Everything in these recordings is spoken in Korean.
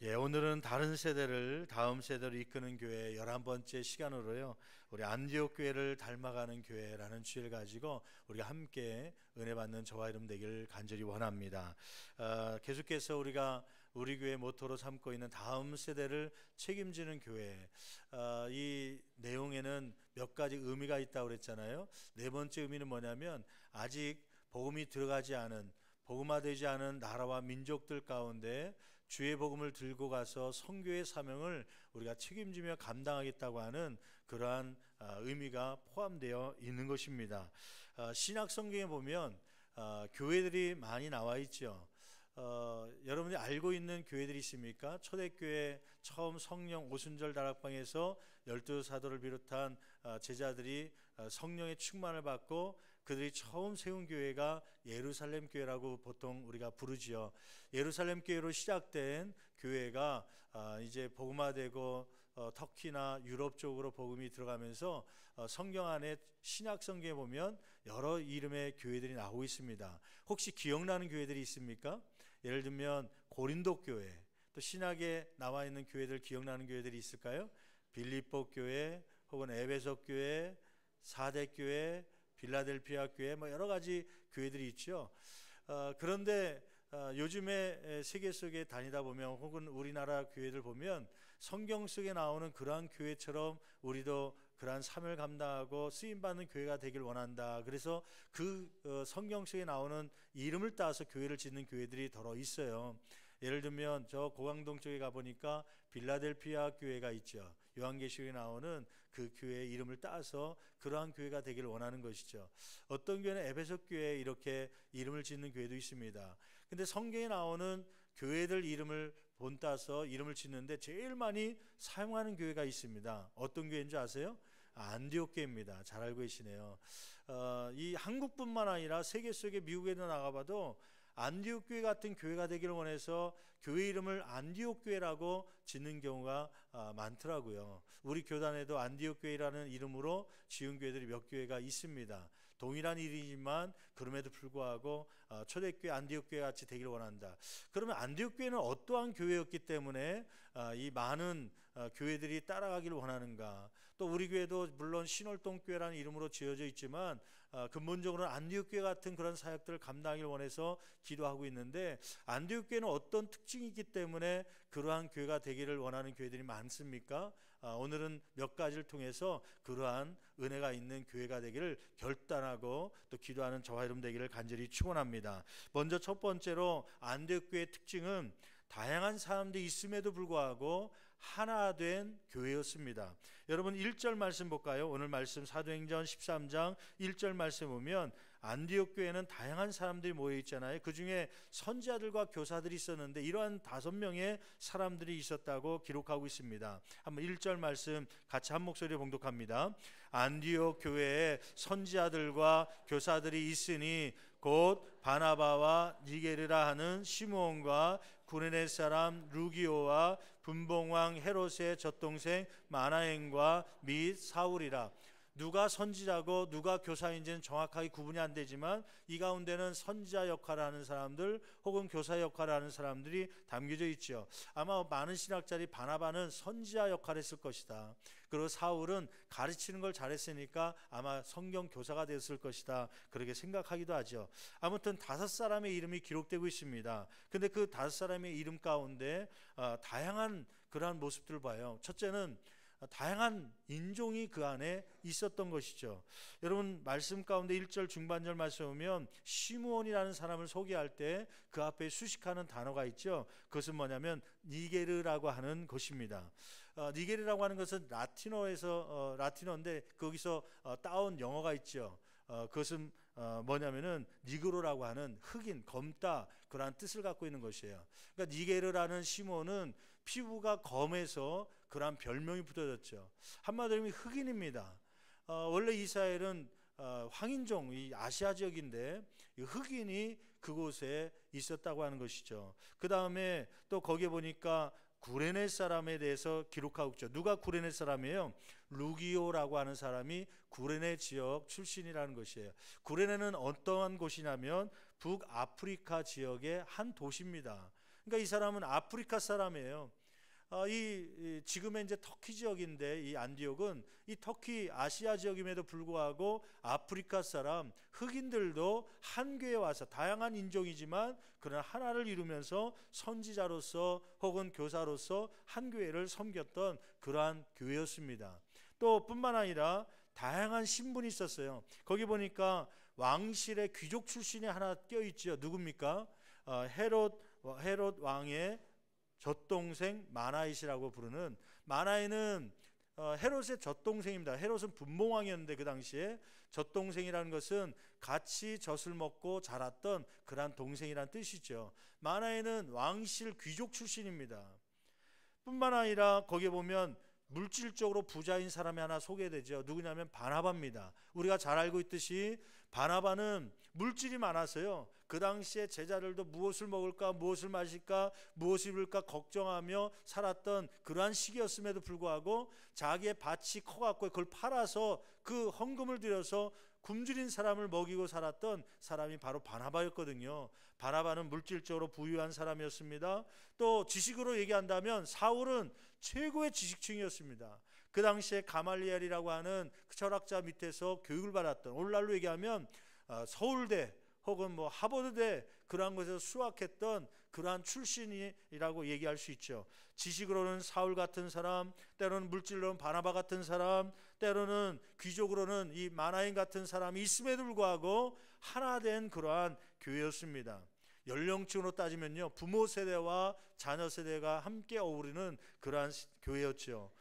오늘은 다른 세대를 다음 세대로 이끄는 교회 11번째 시간으로요. 우리 안디옥 교회를 닮아가는 교회라는 주제를 가지고 우리가 함께 은혜 받는 저와 여러분 되기를 간절히 원합니다. 계속해서 우리가 우리 교회 모토로 삼고 있는 다음 세대를 책임지는 교회, 이 내용에는 몇 가지 의미가 있다고 그랬잖아요. 네 번째 의미는 뭐냐면 아직 복음이 들어가지 않은, 복음화되지 않은 나라와 민족들 가운데 주의 복음을 들고 가서 선교의 사명을 우리가 책임지며 감당하겠다고 하는 그러한 의미가 포함되어 있는 것입니다. 신약 성경에 보면 교회들이 많이 나와 있죠. 여러분이 알고 있는 교회들이 있습니까? 초대교회 처음 성령 오순절 다락방에서 12사도를 비롯한 제자들이 성령의 충만을 받고 그들이 처음 세운 교회가 예루살렘 교회라고 보통 우리가 부르지요. 예루살렘 교회로 시작된 교회가 이제 복음화되고 터키나 유럽 쪽으로 복음이 들어가면서 성경 안에 신약 성경에 보면 여러 이름의 교회들이 나오고 있습니다. 혹시 기억나는 교회들이 있습니까? 예를 들면 고린도 교회, 또 신약에 나와 있는 교회들 기억나는 교회들이 있을까요? 빌립보 교회, 혹은 에베소 교회, 사대 교회, 빌라델피아 교회, 여러 가지 교회들이 있죠. 그런데 요즘에 세계 속에 다니다 보면 혹은 우리나라 교회들 보면 성경 속에 나오는 그러한 교회처럼 우리도 그러한 사명을 감당하고 쓰임받는 교회가 되길 원한다. 그래서 그 성경 속에 나오는 이름을 따서 교회를 짓는 교회들이 더러 있어요. 예를 들면 저 고강동 쪽에 가보니까 빌라델피아 교회가 있죠. 요한계시록에 나오는 그 교회의 이름을 따서 그러한 교회가 되기를 원하는 것이죠. 어떤 교회는 에베소 교회에 이렇게 이름을 짓는 교회도 있습니다. 근데 성경에 나오는 교회들 이름을 본따서 이름을 짓는데 제일 많이 사용하는 교회가 있습니다. 어떤 교회인 줄 아세요? 안디옥 교회입니다. 잘 알고 계시네요. 이 한국뿐만 아니라 세계 속에 미국에도 나가봐도 안디옥 교회 같은 교회가 되기를 원해서 교회 이름을 안디옥 교회라고 짓는 경우가 많더라고요. 우리 교단에도 안디옥 교회라는 이름으로 지은 교회들이 몇 교회가 있습니다. 동일한 일이지만 그럼에도 불구하고 초대교회 안디옥 교회 같이 되기를 원한다. 그러면 안디옥 교회는 어떠한 교회였기 때문에 이 많은 교회들이 따라가기를 원하는가? 또 우리 교회도 물론 신월동 교회라는 이름으로 지어져 있지만 근본적으로는 안디옥 교회 같은 그런 사역들을 감당하기를 원해서 기도하고 있는데, 안디옥 교회는 어떤 특징이 있기 때문에 그러한 교회가 되기를 원하는 교회들이 많습니까? 오늘은 몇 가지를 통해서 그러한 은혜가 있는 교회가 되기를 결단하고 또 기도하는 저와 여러분 되기를 간절히 축원합니다. 먼저 첫 번째로 안디옥 교회의 특징은 다양한 사람들이 있음에도 불구하고 하나 된 교회였습니다. 여러분 1절 말씀 볼까요? 오늘 말씀 사도행전 13장 1절 말씀 보면 안디옥 교회는 다양한 사람들이 모여 있잖아요. 그 중에 선지자들과 교사들이 있었는데 이러한 5명의 사람들이 있었다고 기록하고 있습니다. 한번 1절 말씀 같이 한 목소리로 봉독합니다. 안디옥 교회에 선지자들과 교사들이 있으니 곧 바나바와 니게르라 하는 시므온과 구레네 사람 루기오와 분봉왕 헤롯의 젖동생 마나행과 및 사울이라. 누가 선지자고 누가 교사인지는 정확하게 구분이 안 되지만 이 가운데는 선지자 역할을 하는 사람들 혹은 교사 역할을 하는 사람들이 담겨져 있죠. 아마 많은 신학자들이 바나바는 선지자 역할을 했을 것이다. 그리고 사울은 가르치는 걸 잘했으니까 아마 성경 교사가 됐을 것이다. 그렇게 생각하기도 하죠. 아무튼 5사람의 이름이 기록되고 있습니다. 근데 그 5사람의 이름 가운데 다양한 그러한 모습들을 봐요. 첫째는 다양한 인종이 그 안에 있었던 것이죠. 여러분 말씀 가운데 1절 중반절 말씀 보면 시므온이라는 사람을 소개할 때 그 앞에 수식하는 단어가 있죠. 그것은 뭐냐면 니게르라고 하는 것입니다. 니게르라고 하는 것은 라틴어에서 라틴어인데 거기서 따온 영어가 있죠. 그것은 뭐냐면은 니그로라고 하는 흑인, 검다 그러한 뜻을 갖고 있는 것이에요. 그러니까 니게르라는 시몬은 피부가 검해서 그러한 별명이 붙어졌죠. 한마디로 하면 흑인입니다. 원래 이스라엘은 황인종, 이 아시아 지역인데 흑인이 그곳에 있었다고 하는 것이죠. 그 다음에 또 거기에 보니까 구레네 사람에 대해서 기록하고 있죠. 누가 구레네 사람이에요? 루기오라고 하는 사람이 구레네 지역 출신이라는 것이에요. 구레네는 어떠한 곳이냐면 북아프리카 지역의 한 도시입니다. 그러니까 이 사람은 아프리카 사람이에요. 지금의 이제 터키 지역인데, 이 안디옥은 이 터키 아시아 지역임에도 불구하고 아프리카 사람 흑인들도 한 교회에 와서, 다양한 인종이지만 그러나 하나를 이루면서 선지자로서 혹은 교사로서 한 교회를 섬겼던 그러한 교회였습니다. 또 뿐만 아니라 다양한 신분이 있었어요. 거기 보니까 왕실의 귀족 출신이 하나 껴있죠. 누굽니까? 헤롯 왕의 젖동생 마나잇이라고 부르는, 마나잇은 헤롯의 젖동생입니다. 헤롯은 분봉왕이었는데 그 당시에 젖동생이라는 것은 같이 젖을 먹고 자랐던 그런 동생이란 뜻이죠. 마나잇은 왕실 귀족 출신입니다. 뿐만 아니라 거기에 보면 물질적으로 부자인 사람이 하나 소개되죠. 누구냐면 바나바입니다. 우리가 잘 알고 있듯이 바나바는 물질이 많아서요, 그 당시에 제자들도 무엇을 먹을까, 무엇을 마실까, 무엇을 입을까 걱정하며 살았던 그러한 시기였음에도 불구하고 자기의 밭이 커갖고 그걸 팔아서 그 헌금을 들여서 굶주린 사람을 먹이고 살았던 사람이 바로 바나바였거든요. 바나바는 물질적으로 부유한 사람이었습니다. 또 지식으로 얘기한다면 사울은 최고의 지식층이었습니다. 그 당시에 가말리엘이라고 하는 그 철학자 밑에서 교육을 받았던, 오늘날로 얘기하면 서울대 혹은 뭐 하버드대 그러한 곳에서 수학했던 그러한 출신이라고 얘기할 수 있죠. 지식으로는 사울 같은 사람, 때로는 물질로는 바나바 같은 사람, 때로는 귀족으로는 이 마나인 같은 사람이 있음에도 불구하고 하나 된 그러한 교회였습니다. 연령층으로 따지면요, 부모 세대와 자녀 세대가 함께 어우르는 그러한 교회였죠.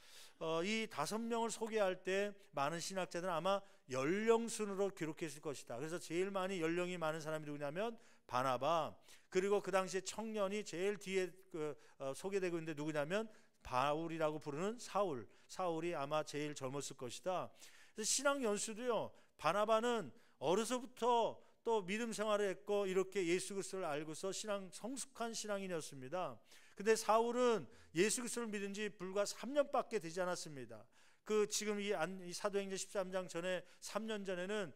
이 5명을 소개할 때 많은 신학자들은 아마 연령순으로 기록했을 것이다. 그래서 제일 많이 연령이 많은 사람이 누구냐면 바나바, 그리고 그 당시에 청년이 제일 뒤에 소개되고 있는데 누구냐면 바울이라고 부르는 사울이 아마 제일 젊었을 것이다. 그래서 신앙 연수도요, 바나바는 어려서부터 또 믿음 생활을 했고 이렇게 예수 그리스도를 알고서 성숙한 신앙인이었습니다. 근데 사울은 예수 그리스도를 믿은 지 불과 3년밖에 되지 않았습니다. 지금 이 사도행전 13장 전에 3년 전에는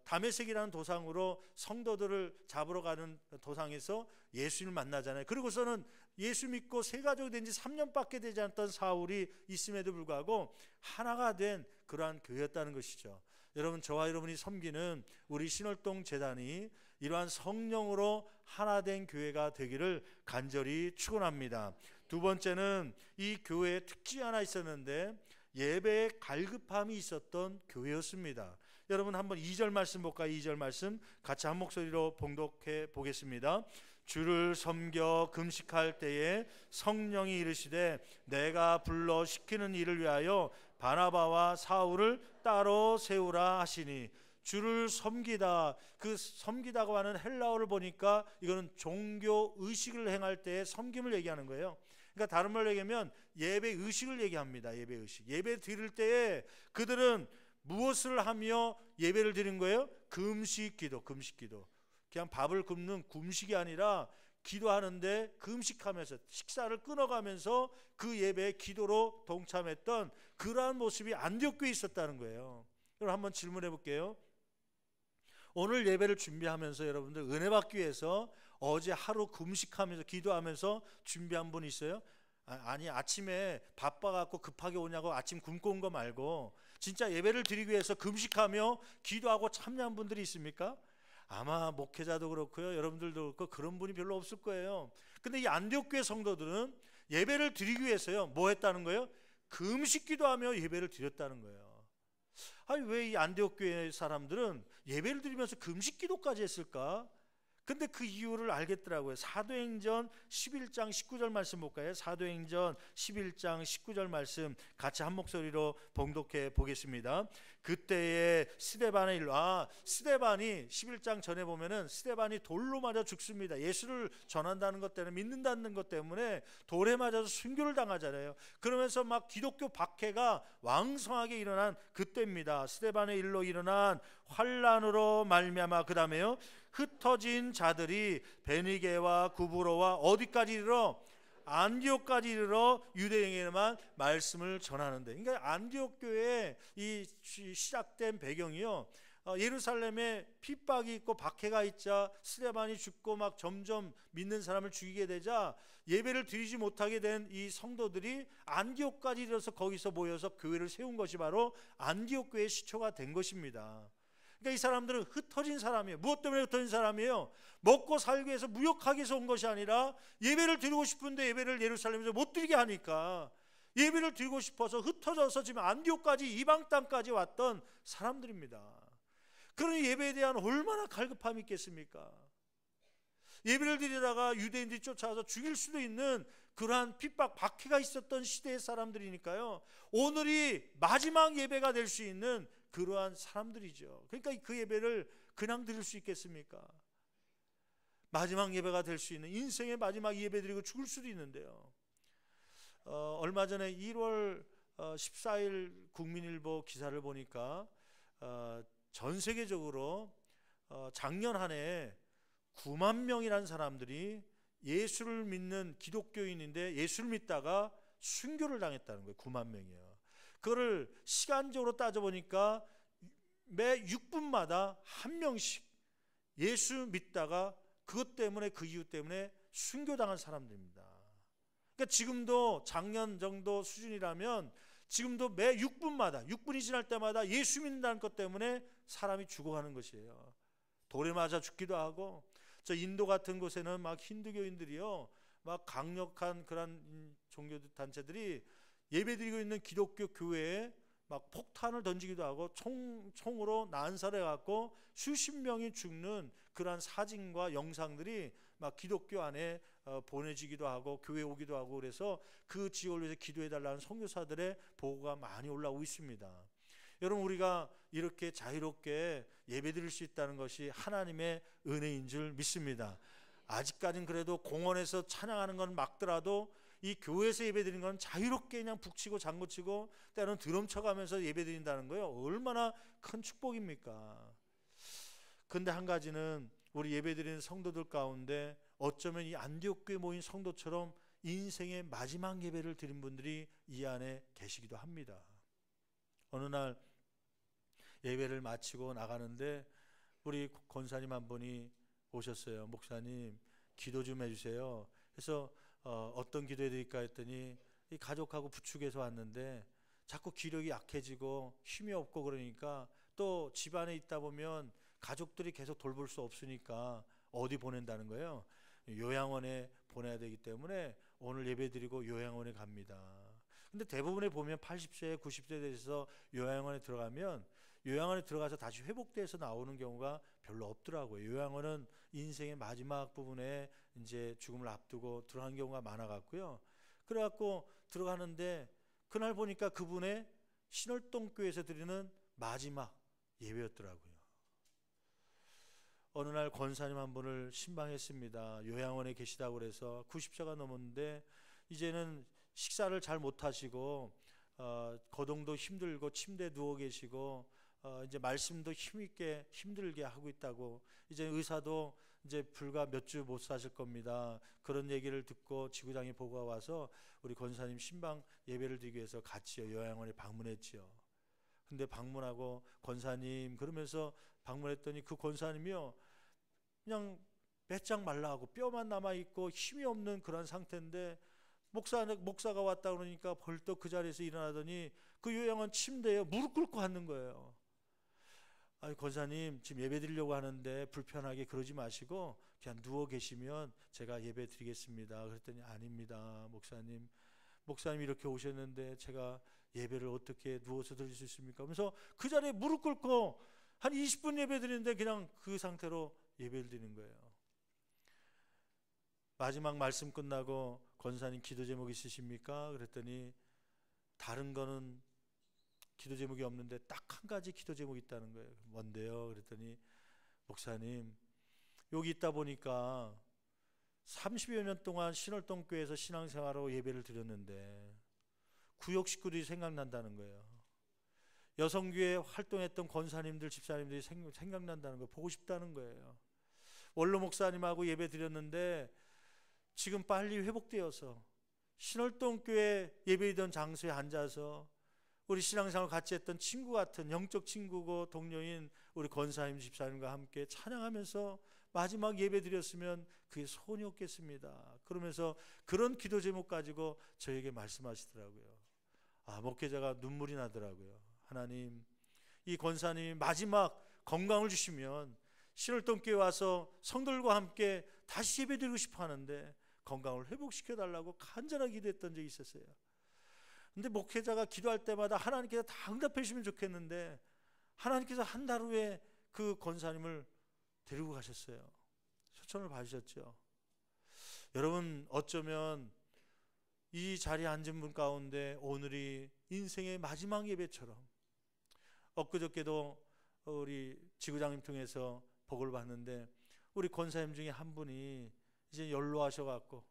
다메섹이라는 도상으로 성도들을 잡으러 가는 도상에서 예수님을 만나잖아요. 그리고서는 예수 믿고 새 가족이 된 지 3년밖에 되지 않았던 사울이 있음에도 불구하고 하나가 된 그러한 교회였다는 것이죠. 여러분, 저와 여러분이 섬기는 우리 신월동 재단이 이러한 성령으로 하나 된 교회가 되기를 간절히 축원합니다. 두 번째는 이 교회에 특징이 하나 있었는데 예배에 갈급함이 있었던 교회였습니다. 여러분 한번 2절 말씀 볼까요? 2절 말씀 같이 한 목소리로 봉독해 보겠습니다. 주를 섬겨 금식할 때에 성령이 이르시되 내가 불러 시키는 일을 위하여 바나바와 사울을 따로 세우라 하시니, 주를 섬기다, 그 섬기다고 하는 헬라어를 보니까 이거는 종교 의식을 행할 때의 섬김을 얘기하는 거예요. 그러니까 다른 말로 얘기하면 예배 의식을 얘기합니다. 예배 의식. 예배 드릴 때에 그들은 무엇을 하며 예배를 드린 거예요? 금식 기도. 그냥 밥을 굶는 금식이 아니라 기도하는데 금식하면서 식사를 끊어가면서 그 예배의 기도로 동참했던 그러한 모습이 안디옥 교회에 있었다는 거예요. 그럼 한번 질문해 볼게요. 오늘 예배를 준비하면서 여러분들 은혜 받기 위해서 어제 하루 금식하면서 기도하면서 준비한 분 있어요? 아니, 아침에 바빠갖고 급하게 오냐고 아침 굶고 온 거 말고 진짜 예배를 드리기 위해서 금식하며 기도하고 참여한 분들이 있습니까? 아마 목회자도 그렇고요, 여러분들도 그렇고 그런 분이 별로 없을 거예요. 근데 이 안디옥 교회 성도들은 예배를 드리기 위해서요, 뭐 했다는 거예요? 금식 기도하며 예배를 드렸다는 거예요. 아니, 왜 이 안디옥 교회 사람들은 예배를 드리면서 금식 기도까지 했을까? 근데 그 이유를 알겠더라고요. 사도행전 11장 19절 말씀 볼까요? 사도행전 11장 19절 말씀 같이 한 목소리로 봉독해 보겠습니다. 그때에 스데반의 일로, 스데반이 11장 전에 보면은 스데반이 돌로 맞아 죽습니다. 예수를 전한다는 것 때문에, 믿는다는 것 때문에 돌에 맞아서 순교를 당하잖아요. 그러면서 막 기독교 박해가 왕성하게 일어난 그때입니다. 스데반의 일로 일어난 환란으로 말미암아 그 다음에요, 흩어진 자들이 베니게와 구브로와 어디까지 이르러? 안디옥까지 이르러 유대인에게만 말씀을 전하는데, 그러니까 안디옥 교회의 이 시작된 배경이요, 예루살렘에 핍박이 있고 박해가 있자 스데반이 죽고 막 점점 믿는 사람을 죽이게 되자 예배를 드리지 못하게 된 이 성도들이 안디옥까지 이르러서 거기서 모여서 교회를 세운 것이 바로 안디옥 교회의 시초가 된 것입니다. 그러니까 이 사람들은 흩어진 사람이에요. 무엇 때문에 흩어진 사람이에요? 먹고 살기 위해서 무역하기 위해서 온 것이 아니라 예배를 드리고 싶은데 예배를 예루살렘에서 못 드리게 하니까 예배를 드리고 싶어서 흩어져서 지금 안디옥까지 이방 땅까지 왔던 사람들입니다. 그러니 예배에 대한 얼마나 갈급함이 있겠습니까? 예배를 드리다가 유대인들이 쫓아와서 죽일 수도 있는 그러한 핍박 박해가 있었던 시대의 사람들이니까요, 오늘이 마지막 예배가 될 수 있는 그러한 사람들이죠. 그러니까 그 예배를 그냥 드릴 수 있겠습니까? 마지막 예배가 될 수 있는 인생의 마지막 예배 드리고 죽을 수도 있는데요. 얼마 전에 1월 14일 국민일보 기사를 보니까 전 세계적으로 작년 한 해 9만 명이라는 사람들이 예수를 믿는 기독교인인데 예수를 믿다가 순교를 당했다는 거예요. 9만 명이에요. 그거를 시간적으로 따져보니까 매 6분마다 한 명씩 예수 믿다가 그것 때문에, 그 이유 때문에 순교당한 사람들입니다. 그러니까 지금도 작년 정도 수준이라면 지금도 매 6분마다 6분이 지날 때마다 예수 믿는다는 것 때문에 사람이 죽어가는 것이에요. 돌에 맞아 죽기도 하고, 저 인도 같은 곳에는 막 힌두교인들이요, 막 강력한 그런 종교 단체들이 예배드리고 있는 기독교 교회에 막 폭탄을 던지기도 하고 총으로 난사를 해갖고 수십 명이 죽는 그러한 사진과 영상들이 막 기독교 안에 보내지기도 하고 교회 오기도 하고, 그래서 그 지역을 위해서 기도해달라는 선교사들의 보고가 많이 올라오고 있습니다. 여러분, 우리가 이렇게 자유롭게 예배드릴 수 있다는 것이 하나님의 은혜인 줄 믿습니다. 아직까지는 그래도 공원에서 찬양하는 건 막더라도 이 교회에서 예배드리는 건 자유롭게 그냥 북치고 장구치고 때로는 드럼 쳐가면서 예배드린다는 거예요. 얼마나 큰 축복입니까? 근데 한 가지는 우리 예배드리는 성도들 가운데 어쩌면 이 안디옥교에 모인 성도처럼 인생의 마지막 예배를 드린 분들이 이 안에 계시기도 합니다. 어느 날 예배를 마치고 나가는데 우리 권사님 한 분이 오셨어요. 목사님, 기도 좀 해주세요. 그래서 어떤 기도 해드릴까 했더니 이 가족하고 부축해서 왔는데 자꾸 기력이 약해지고 힘이 없고 그러니까 또 집안에 있다 보면 가족들이 계속 돌볼 수 없으니까 어디 보낸다는 거예요. 요양원에 보내야 되기 때문에 오늘 예배드리고 요양원에 갑니다. 근데 대부분에 보면 80세, 90세 돼서 요양원에 들어가면 요양원에 들어가서 다시 회복돼서 나오는 경우가 별로 없더라고요. 요양원은 인생의 마지막 부분에 이제 죽음을 앞두고 들어간 경우가 많아갖고요. 그래갖고 들어가는데 그날 보니까 그분의 신월동교회에서 드리는 마지막 예배였더라고요. 어느 날 권사님 한 분을 신방했습니다. 요양원에 계시다고 그래서 90세가 넘었는데 이제는 식사를 잘 못하시고 거동도 힘들고 침대에 누워 계시고 이제 말씀도 힘있게 힘들게 하고 있다고, 이제 의사도 이제 불과 몇 주 못 사실 겁니다. 그런 얘기를 듣고 지구장에 보고가 와서 우리 권사님 신방 예배를 드리기 위해서 같이 요양원에 방문했지요. 근데 방문하고 권사님 그러면서 방문했더니 그 권사님이요, 그냥 빼짝 말라하고 뼈만 남아있고 힘이 없는 그런 상태인데 목사가 왔다 그러니까 벌떡 그 자리에서 일어나더니 그 요양원 침대에 무릎 꿇고 앉는 거예요. 아니, 권사님 지금 예배 드리려고 하는데 불편하게 그러지 마시고 그냥 누워 계시면 제가 예배 드리겠습니다. 그랬더니 아닙니다, 목사님 이렇게 오셨는데 제가 예배를 어떻게 누워서 드릴 수 있습니까? 그래서 그 자리에 무릎 꿇고 한 20분 예배 드리는데 그냥 그 상태로 예배를 드리는 거예요. 마지막 말씀 끝나고 권사님 기도 제목 있으십니까? 그랬더니 다른 거는 기도 제목이 없는데 딱 한 가지 기도 제목이 있다는 거예요. 뭔데요? 그랬더니 목사님, 여기 있다 보니까 30여 년 동안 신월동교회에서 신앙생활하고 예배를 드렸는데 구역 식구들이 생각난다는 거예요. 여성교회 활동했던 권사님들, 집사님들이 생각난다는 거예요. 보고 싶다는 거예요. 원로 목사님하고 예배 드렸는데 지금 빨리 회복되어서 신월동교회 예배드리던 장소에 앉아서 우리 신앙생활 같이 했던 친구 같은 영적 친구고 동료인 우리 권사님 집사님과 함께 찬양하면서 마지막 예배 드렸으면 그게 소원이 없겠습니다. 그러면서 그런 기도 제목 가지고 저에게 말씀하시더라고요. 목회자가 눈물이 나더라고요. 하나님, 이 권사님이 마지막 건강을 주시면 신월동교회 와서 성도들과 함께 다시 예배 드리고 싶어 하는데 건강을 회복시켜 달라고 간절하게 기도했던 적이 있었어요. 근데 목회자가 기도할 때마다 하나님께서 다 응답해 주시면 좋겠는데 하나님께서 한 달 후에 그 권사님을 데리고 가셨어요. 소천을 봐주셨죠. 여러분, 어쩌면 이 자리에 앉은 분 가운데 오늘이 인생의 마지막 예배처럼, 엊그저께도 우리 지구장님 통해서 복을 받는데 우리 권사님 중에 한 분이 이제 연로하셔갖고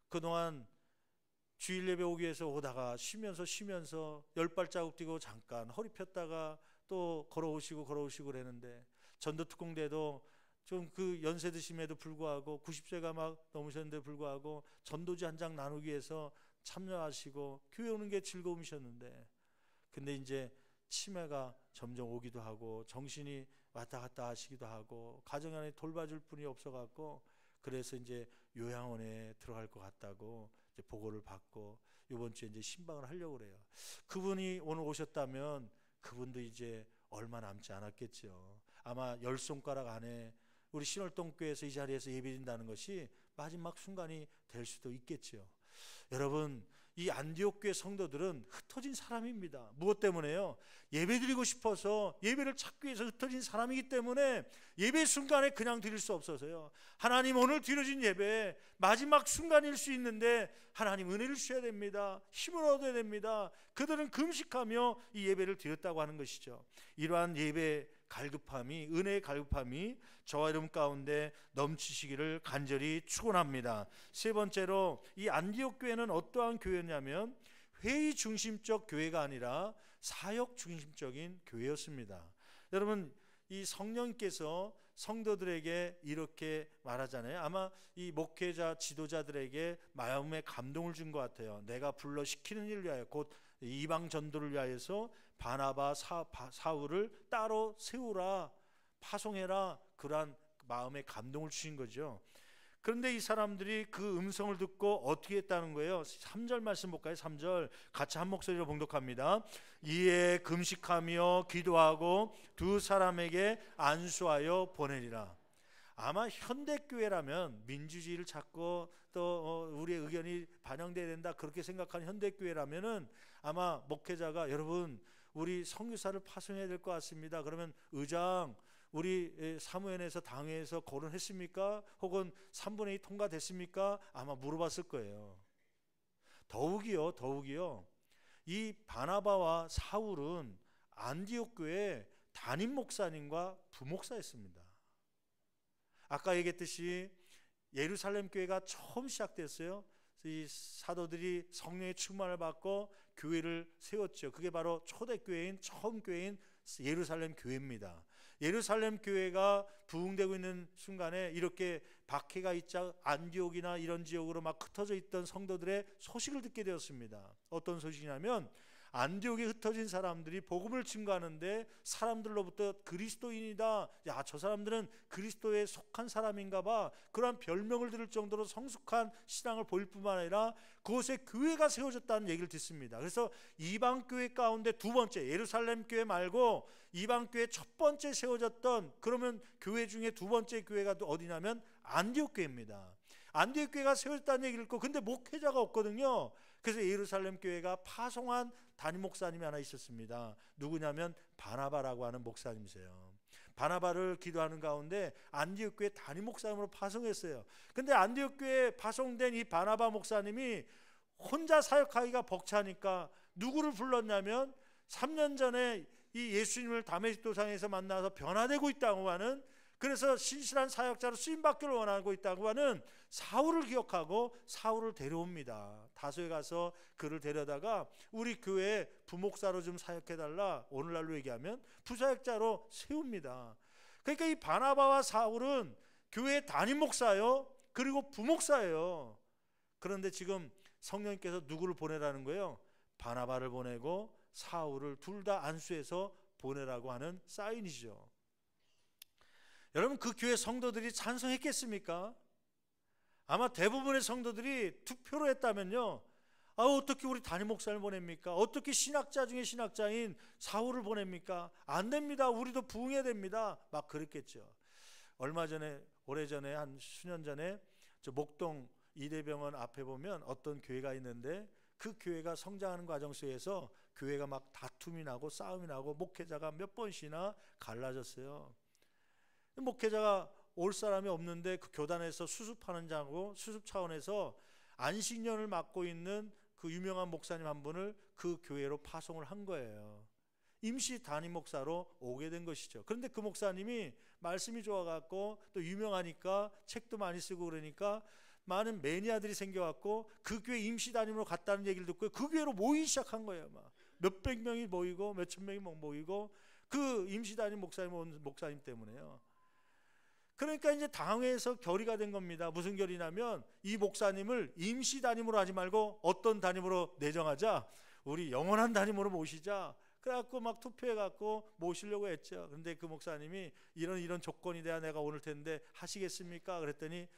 그동안 주일 예배 오기 위해서 오다가 쉬면서 10발자국 뛰고 잠깐 허리 폈다가 또 걸어오시고 그랬는데, 전도특공대도 좀 그 연세 드심에도 불구하고 90세가 막 넘으셨는데 불구하고 전도지 한 장 나누기 위해서 참여하시고 교회 오는 게 즐거움이셨는데, 근데 이제 치매가 점점 오기도 하고 정신이 왔다 갔다 하시기도 하고 가정 안에 돌봐줄 분이 없어갖고 그래서 이제 요양원에 들어갈 것 같다고 이제 보고를 받고 이번 주에 이제 신방을 하려고 그래요. 그분이 오늘 오셨다면 그분도 이제 얼마 남지 않았겠죠. 아마 10손가락 안에 우리 신월동교회에서 이 자리에서 예배드린다는 것이 마지막 순간이 될 수도 있겠죠. 여러분, 이 안디옥교회 성도들은 흩어진 사람입니다. 무엇 때문에요? 예배드리고 싶어서 예배를 찾기 위해서 흩어진 사람이기 때문에 예배 순간에 그냥 드릴 수 없어서요. 하나님, 오늘 드려진 예배 마지막 순간일 수 있는데 하나님 은혜를 주셔야 됩니다. 힘을 얻어야 됩니다. 그들은 금식하며 이 예배를 드렸다고 하는 것이죠. 이러한 예배 갈급함이, 은혜의 갈급함이 저와 여러분 가운데 넘치시기를 간절히 축원합니다. 세 번째로, 이 안디옥 교회는 어떠한 교회냐면 회의 중심적 교회가 아니라 사역 중심적인 교회였습니다. 여러분, 이 성령께서 성도들에게 이렇게 말하잖아요. 아마 이 목회자 지도자들에게 마음의 감동을 준 것 같아요. 내가 불러 시키는 일을 위하여, 곧 이방 전도를 위하여서 바나바, 사울을 따로 세우라, 파송해라, 그러한 마음의 감동을 주신 거죠. 그런데 이 사람들이 그 음성을 듣고 어떻게 했다는 거예요? 3절 말씀 볼까요? 3절 같이 한 목소리로 봉독합니다. 이에 금식하며 기도하고 두 사람에게 안수하여 보내리라. 아마 현대교회라면 민주주의를 찾고 또 우리의 의견이 반영돼야 된다 그렇게 생각하는 현대교회라면은 아마 목회자가, 여러분 우리 선교사를 파송해야 될 것 같습니다. 그러면 의장, 우리 사무원에서 당회에서 거론했습니까? 혹은 3분의 2 통과됐습니까? 아마 물어봤을 거예요. 더욱이요. 이 바나바와 사울은 안디옥 교회 담임 목사님과 부목사였습니다. 아까 얘기했듯이 예루살렘 교회가 처음 시작됐어요. 이 사도들이 성령의 충만을 받고 교회를 세웠죠. 그게 바로 초대교회인, 처음 교회인 예루살렘 교회입니다. 예루살렘 교회가 부흥되고 있는 순간에 이렇게 박해가 있자 안디옥이나 이런 지역으로 막 흩어져 있던 성도들의 소식을 듣게 되었습니다. 어떤 소식이냐면 안디옥에 흩어진 사람들이 복음을 증거하는데 사람들로부터 그리스도인이다, 야, 저 사람들은 그리스도에 속한 사람인가 봐, 그러한 별명을 들을 정도로 성숙한 신앙을 보일 뿐만 아니라 그곳에 교회가 세워졌다는 얘기를 듣습니다. 그래서 이방교회 가운데 두 번째, 예루살렘 교회 말고 이방교회 첫 번째 세워졌던, 그러면 교회 중에 두 번째 교회가 어디냐면 안디옥 교회입니다. 안디옥 교회가 세워졌다는 얘기를 듣고, 근데 목회자가 없거든요. 그래서 예루살렘 교회가 파송한 담임 목사님이 하나 있었습니다. 누구냐면 바나바라고 하는 목사님이세요. 바나바를 기도하는 가운데 안디옥 교회 담임 목사님으로 파송했어요. 근데 안디옥 교회에 파송된 이 바나바 목사님이 혼자 사역하기가 벅차니까 누구를 불렀냐면 3년 전에 이 예수님을 다메섹 도상에서 만나서 변화되고 있다고 하는, 그래서 신실한 사역자로 쓰임받기를 원하고 있다고 하는 사울을 기억하고 사울을 데려옵니다. 다소에 가서 그를 데려다가 우리 교회 부목사로 좀 사역해달라, 오늘날로 얘기하면 부사역자로 세웁니다. 그러니까 이 바나바와 사울은 교회 담임 목사요, 그리고 부목사예요. 그런데 지금 성령님께서 누구를 보내라는 거예요? 바나바를 보내고 사울을 둘 다 안수해서 보내라고 하는 사인이죠. 여러분, 그 교회 성도들이 찬성했겠습니까? 아마 대부분의 성도들이 투표로 했다면요, 어떻게 우리 담임 목사를 보냅니까? 어떻게 신학자 중에 신학자인 사울을 보냅니까? 안 됩니다. 우리도 부응해야 됩니다. 막 그랬겠죠. 얼마 전에, 오래전에, 한 수년 전에 저 목동 이대병원 앞에 보면 어떤 교회가 있는데, 그 교회가 성장하는 과정 속에서 교회가 막 다툼이 나고 싸움이 나고 목회자가 몇 번씩이나 갈라졌어요. 목회자가 올 사람이 없는데 그 교단에서 수습하는 자고, 수습 차원에서 안식년을 맡고 있는 그 유명한 목사님 한 분을 그 교회로 파송을 한 거예요. 임시 담임 목사로 오게 된 것이죠. 그런데 그 목사님이 말씀이 좋아갖고 또 유명하니까 책도 많이 쓰고 그러니까 많은 매니아들이 생겨갖고 그 교회 임시 담임으로 갔다는 얘기를 듣고 그 교회로 모이기 시작한 거예요. 막 몇백 명이 모이고 몇천 명이 모이고, 그 임시 담임 목사님 때문에요. 그러니까 이제 당회에서 결의가 된 겁니다. 무슨 결의냐면, 이 목사님을 임시 담임으로 하지 말고 어떤 담임으로 내정하자, 우리 영원한 담임으로 모시자. 그래갖고 막 투표해갖고 모시려고 했죠. 그런데 그 목사님이 이런 조건이 돼야 내가 오늘 텐데 하시겠습니까? 그랬더니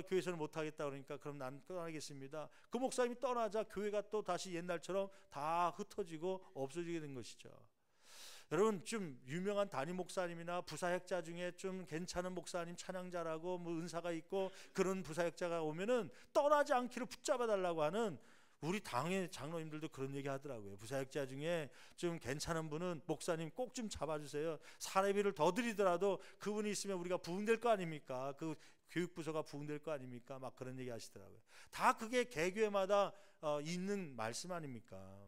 교회에서는 못하겠다 그러니까 그럼 난 떠나겠습니다. 그 목사님이 떠나자 교회가 또 다시 옛날처럼 다 흩어지고 없어지게 된 것이죠. 여러분, 좀 유명한 담임 목사님이나 부사역자 중에 좀 괜찮은 목사님, 찬양자라고 뭐 은사가 있고 그런 부사역자가 오면은 떠나지 않기를 붙잡아 달라고 하는, 우리 당의 장로님들도 그런 얘기 하더라고요. 부사역자 중에 좀 괜찮은 분은 목사님 꼭 좀 잡아주세요. 사례비를 더 드리더라도 그분이 있으면 우리가 부흥될 거 아닙니까? 그 교육부서가 부흥될 거 아닙니까? 막 그런 얘기 하시더라고요. 다 그게 개교회마다 있는 말씀 아닙니까?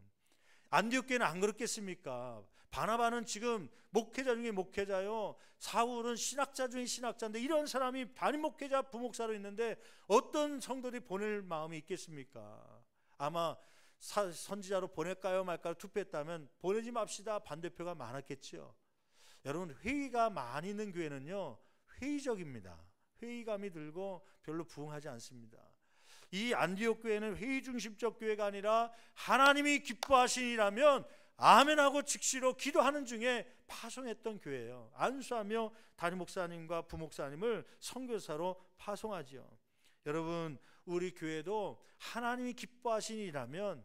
안디옥 교회는 안 그렇겠습니까? 바나바는 지금 목회자 중에 목회자요, 사울은 신학자 중에 신학자인데, 이런 사람이 담임 목회자 부목사로 있는데 어떤 성도들이 보낼 마음이 있겠습니까? 아마 선지자로 보낼까요 말까요 투표했다면 보내지 맙시다 반대표가 많았겠죠. 여러분, 회의가 많이 있는 교회는요, 회의적입니다. 회의감이 들고 별로 부응하지 않습니다. 이 안디옥 교회는 회의 중심적 교회가 아니라 하나님이 기뻐하시니라면 아멘하고 즉시로 기도하는 중에 파송했던 교회예요. 안수하며 담임 목사님과 부목사님을 선교사로 파송하지요. 여러분, 우리 교회도 하나님이 기뻐하시니라면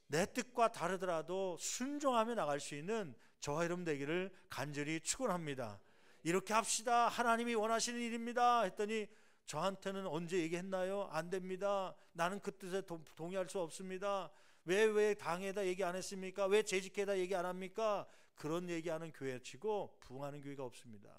내 뜻과 다르더라도 순종하며 나갈 수 있는 저와 여러분 되기를 간절히 축원합니다. 이렇게 합시다, 하나님이 원하시는 일입니다 했더니 저한테는 언제 얘기했나요? 안 됩니다. 나는 그 뜻에 동의할 수 없습니다. 왜 당에다 얘기 안 했습니까? 왜 재직회에다 얘기 안 합니까? 그런 얘기하는 교회치고 부흥하는 교회가 없습니다.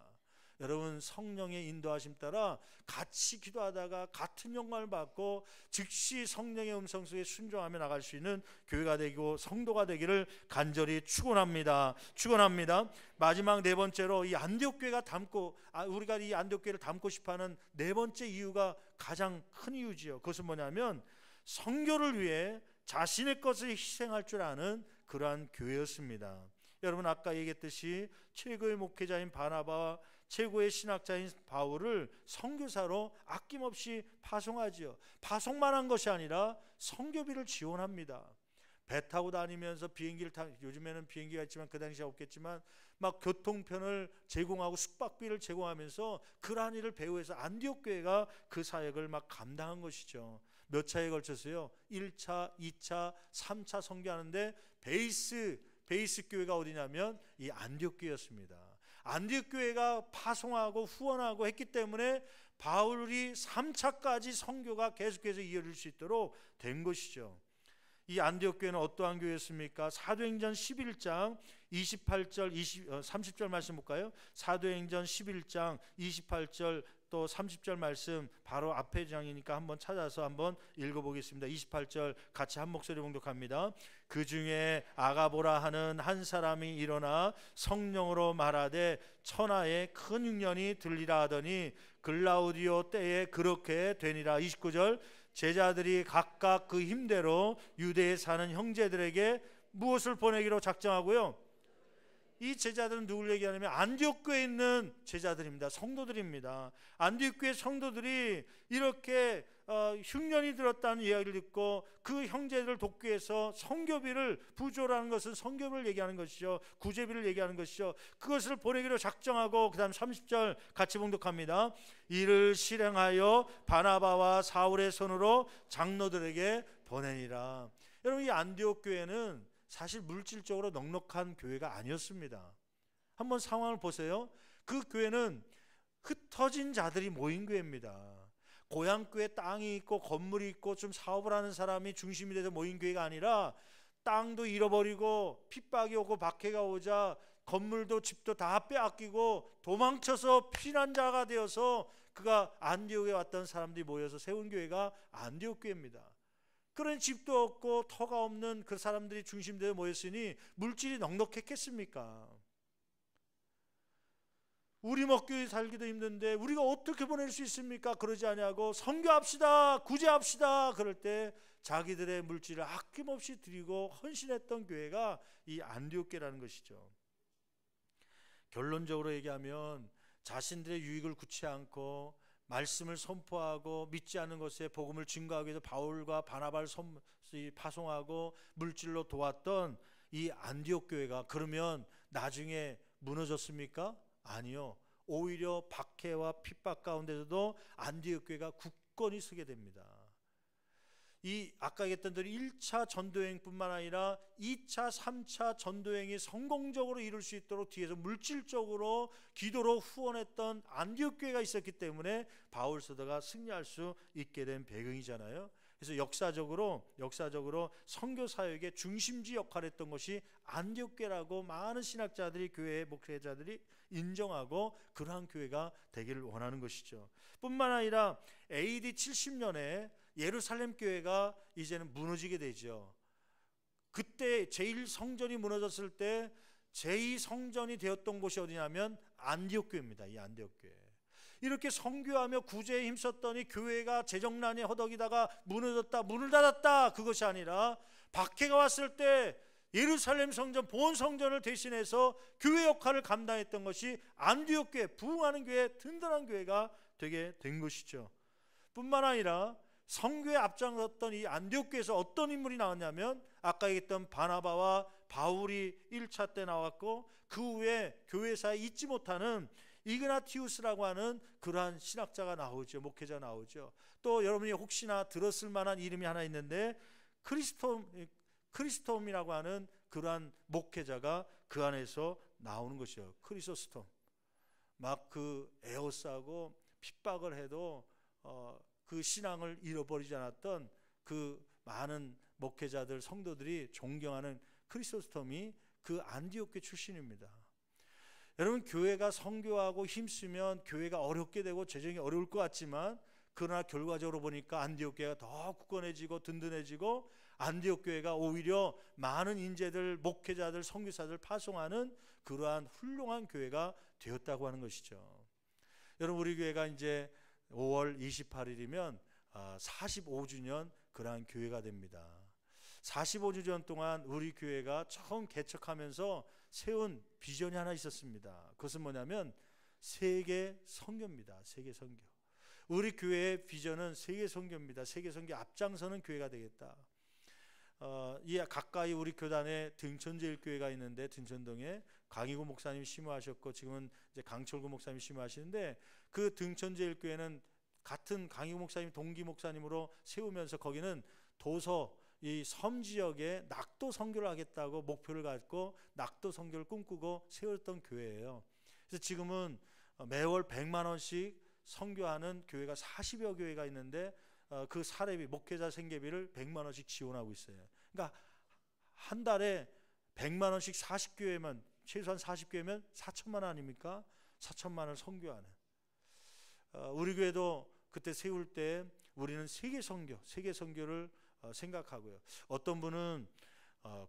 여러분, 성령의 인도하심 따라 같이 기도하다가 같은 영광을 받고 즉시 성령의 음성 속에 순종하며 나갈 수 있는 교회가 되고 성도가 되기를 간절히 축원합니다. 축원합니다. 마지막 네 번째로, 이 안디옥 교회가 우리가 이 안디옥 교회를 닮고 싶어하는 네 번째 이유가 가장 큰 이유지요. 그것은 뭐냐면 선교를 위해 자신의 것을 희생할 줄 아는 그러한 교회였습니다. 여러분, 아까 얘기했듯이 최고의 목회자인 바나바와 최고의 신학자인 바울을 선교사로 아낌없이 파송하지요. 파송만 한 것이 아니라 선교비를 지원합니다. 배 타고 다니면서 요즘에는 비행기가 있지만 그 당시에 없겠지만 막 교통편을 제공하고 숙박비를 제공하면서 그러한 일을 배후해서 안디옥 교회가 그 사역을 막 감당한 것이죠. 몇 차에 걸쳐서요, 1차, 2차, 3차 선교하는데 베이스 교회가 어디냐면 이 안디옥 교회였습니다. 안디옥 교회가 파송하고 후원하고 했기 때문에 바울이 3차까지 선교가 계속해서 이어질 수 있도록 된 것이죠. 이 안디옥 교회는 어떠한 교회였습니까? 사도행전 11장 28절 30절 말씀 볼까요? 사도행전 11장 28절 또 30절 말씀 바로 앞에 장이니까 한번 찾아서 한번 읽어보겠습니다. 28절 같이 한 목소리 봉독합니다. 그 중에 아가보라 하는 한 사람이 일어나 성령으로 말하되 천하에 큰 흉년이 들리라 하더니 글라우디오 때에 그렇게 되니라. 29절 제자들이 각각 그 힘대로 유대에 사는 형제들에게 무엇을 보내기로 작정하고요? 이 제자들은 누구를 얘기하냐면 안디옥 교회에 있는 제자들입니다. 성도들입니다. 안디옥 교회 성도들이 이렇게 흉년이 들었다는 이야기를 듣고 그 형제들을 돕기 위해서 선교비를, 부조라는 것은 선교비를 얘기하는 것이죠. 구제비를 얘기하는 것이죠. 그것을 보내기로 작정하고, 그 다음 30절 같이 봉독합니다. 이를 실행하여 바나바와 사울의 손으로 장로들에게 보내니라. 여러분, 이 안디옥 교회는 사실 물질적으로 넉넉한 교회가 아니었습니다. 한번 상황을 보세요. 그 교회는 흩어진 자들이 모인 교회입니다. 고향교회 땅이 있고 건물이 있고 좀 사업을 하는 사람이 중심이 돼서 모인 교회가 아니라, 땅도 잃어버리고 핍박이 오고 박해가 오자 건물도 집도 다 빼앗기고 도망쳐서 피난자가 되어서 그가 안디옥에 왔던 사람들이 모여서 세운 교회가 안디옥 교회입니다. 그런 집도 없고 터가 없는 그 사람들이 중심되어 모였으니 물질이 넉넉했겠습니까? 우리 먹기 살기도 힘든데 우리가 어떻게 보낼 수 있습니까? 그러지 아니하고 선교합시다, 구제합시다. 그럴 때 자기들의 물질을 아낌없이 드리고 헌신했던 교회가 이 안디옥 교회라는 것이죠. 결론적으로 얘기하면 자신들의 유익을 구치 않고 말씀을 선포하고 믿지 않는 것에 복음을 증거하기 위해서 바울과 바나바를 파송하고 물질로 도왔던 이 안디옥 교회가 그러면 나중에 무너졌습니까? 아니요. 오히려 박해와 핍박 가운데서도 안디옥 교회가 굳건히 서게 됩니다. 이 아까 얘기했던 대로 1차 전도여행뿐만 아니라 2차, 3차 전도여행이 성공적으로 이룰 수 있도록 뒤에서 물질적으로 기도로 후원했던 안디옥 교회가 있었기 때문에 바울 사도가 승리할 수 있게 된 배경이잖아요. 그래서 역사적으로 선교 사역의 중심지 역할을 했던 것이 안디옥 교회라고 많은 신학자들이, 교회의 목회자들이 인정하고 그러한 교회가 되기를 원하는 것이죠. 뿐만 아니라 AD 70년에 예루살렘 교회가 이제는 무너지게 되죠. 그때 제1성전이 무너졌을 때 제2성전이 되었던 곳이 어디냐면 안디옥 교회입니다. 이 안디옥 교회. 이렇게 선교하며 구제에 힘썼더니 교회가 재정난에 허덕이다가 무너졌다, 문을 닫았다, 그것이 아니라 박해가 왔을 때 예루살렘 성전, 본 성전을 대신해서 교회 역할을 감당했던 것이 안디옥 교회, 부흥하는 교회, 든든한 교회가 되게 된 것이죠. 뿐만 아니라 선교에 앞장섰던 이 안디옥 교회에서 어떤 인물이 나왔냐면 아까 얘기했던 바나바와 바울이 1차 때 나왔고, 그 후에 교회사에 잊지 못하는 이그나티우스라고 하는 그러한 신학자가 나오죠. 목회자가 나오죠. 또 여러분이 혹시나 들었을 만한 이름이 하나 있는데 크리스톰이라고 하는 그러한 목회자가 그 안에서 나오는 것이요. 크리소스톰. 막 그 에워싸고 핍박을 해도 그 신앙을 잃어버리지 않았던 그 많은 목회자들, 성도들이 존경하는 크리소스톰이 그 안디옥 교회 출신입니다. 여러분, 교회가 선교하고 힘쓰면 교회가 어렵게 되고 재정이 어려울 것 같지만, 그러나 결과적으로 보니까 안디옥 교회가 더 굳건해지고 든든해지고 안디옥 교회가 오히려 많은 인재들, 목회자들, 선교사들 파송하는 그러한 훌륭한 교회가 되었다고 하는 것이죠. 여러분, 우리 교회가 이제 5월 28일이면 45주년 그러한 교회가 됩니다. 45주년 동안 우리 교회가 처음 개척하면서 세운 비전이 하나 있었습니다. 그것은 뭐냐면 세계 선교입니다. 세계 선교. 우리 교회의 비전은 세계 선교입니다. 세계 선교 앞장서는 교회가 되겠다. 이 가까이 우리 교단에 등천제일교회가 있는데, 등천동에 강희구 목사님 심우하셨고 지금은 이제 강철구 목사님 심우하시는데, 그 등천제일교회는 같은 강희구 목사님 동기 목사님으로 세우면서 거기는 도서 이 섬 지역에 낙도 선교를 하겠다고 목표를 갖고 낙도 선교를 꿈꾸고 세웠던 교회예요. 그래서 지금은 매월 100만 원씩 선교하는 교회가 40여 교회가 있는데, 그 사례비, 목회자 생계비를 100만 원씩 지원하고 있어요. 그러니까 한 달에 100만 원씩 40교회면, 최소한 40교회면 4천만 원 아닙니까? 4천만 원을 선교하는. 우리 교회도 그때 세울 때 우리는 세계 선교를 생각하고요. 어떤 분은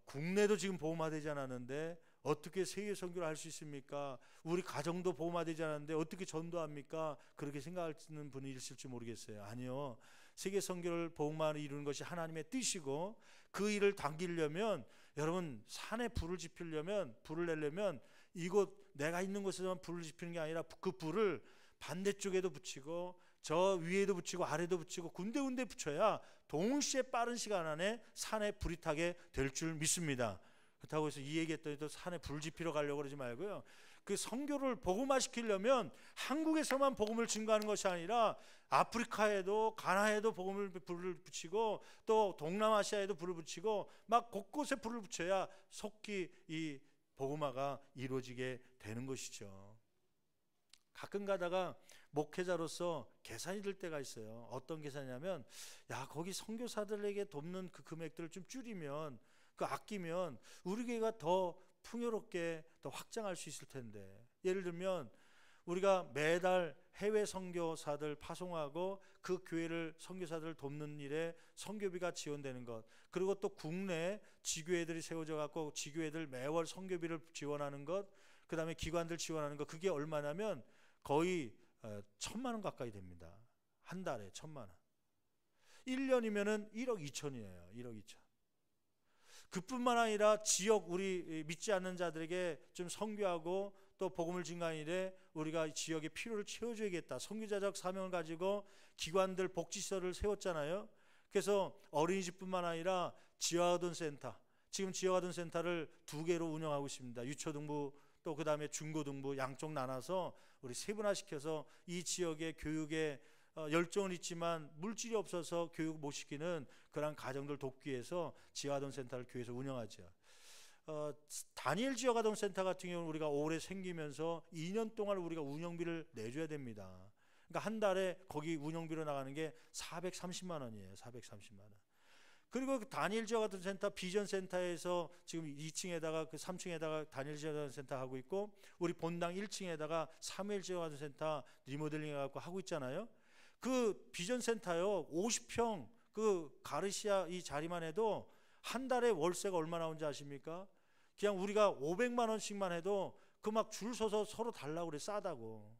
국내도 지금 보험화되지 않았는데 어떻게 세계 선교를 할 수 있습니까? 우리 가정도 보험화되지 않았는데 어떻게 전도합니까? 그렇게 생각하시는 분이 있을지 모르겠어요. 아니요. 세계 선교를 보험화를 이루는 것이 하나님의 뜻이고, 그 일을 당기려면, 여러분, 산에 불을 지피려면, 불을 내려면 이곳 내가 있는 곳에서만 불을 지피는 게 아니라 그 불을 반대쪽에도 붙이고 저 위에도 붙이고 아래도 붙이고 군데군데 붙여야 동시에 빠른 시간 안에 산에 불이 타게 될 줄 믿습니다. 그렇다고 해서 이 얘기했더니 또 산에 불 지피러 가려고 그러지 말고요. 그 선교를 복음화시키려면 한국에서만 복음을 증거하는 것이 아니라 아프리카에도 가나에도 불을 붙이고 또 동남아시아에도 불을 붙이고 막 곳곳에 불을 붙여야 속히 이 복음화가 이루어지게 되는 것이죠. 가끔 가다가 목회자로서 계산이 들 때가 있어요. 어떤 계산이냐면 야 거기 선교사들에게 돕는 그 금액들을 좀 줄이면 그 아끼면 우리 교회가 더 풍요롭게 더 확장할 수 있을 텐데, 예를 들면 우리가 매달 해외 선교사들 파송하고 그 교회를 선교사들을 돕는 일에 선교비가 지원되는 것, 그리고 또 국내 지교회들이 세워져 갖고 지교회들 매월 선교비를 지원하는 것, 그 다음에 기관들 지원하는 것, 그게 얼마냐면 거의 1,000만 원 가까이 됩니다. 한 달에 1,000만 원. 1년이면은 1억 2천이에요. 1억 2천. 그뿐만 아니라 지역 우리 믿지 않는 자들에게 좀 선교하고 또 복음을 증거하는 일에 우리가 지역의 필요를 채워줘야겠다. 선교자적 사명을 가지고 기관들 복지시설을 세웠잖아요. 그래서 어린이집뿐만 아니라 지역아동센터, 지금 지역아동센터를 2개로 운영하고 있습니다. 유초등부 또 그 다음에 중고등부 양쪽 나눠서 우리 세분화시켜서 이 지역의 교육에 열정은 있지만 물질이 없어서 교육 못 시키는 그런 가정들 돕기 위해서 지역아동센터를 교회에서 운영하죠. 다니엘 지역아동센터 같은 경우는 우리가 올해 생기면서 2년 동안 우리가 운영비를 내줘야 됩니다. 그러니까 한 달에 거기 운영비로 나가는 게 430만 원이에요. 430만 원. 그리고 그 다니엘 지역아동센터 비전센터에서 지금 2층에다가 그 3층에다가 다니엘 지역아동센터 하고 있고, 우리 본당 1층에다가 사무엘 지역아동센터 리모델링 해갖고 하고 있잖아요. 그 비전센터요 50평 그 가르시아 이 자리만 해도 한 달에 월세가 얼마 나오는지 아십니까? 그냥 우리가 500만 원씩만 해도 그 막 줄 서서 서로 달라고 그래. 싸다고.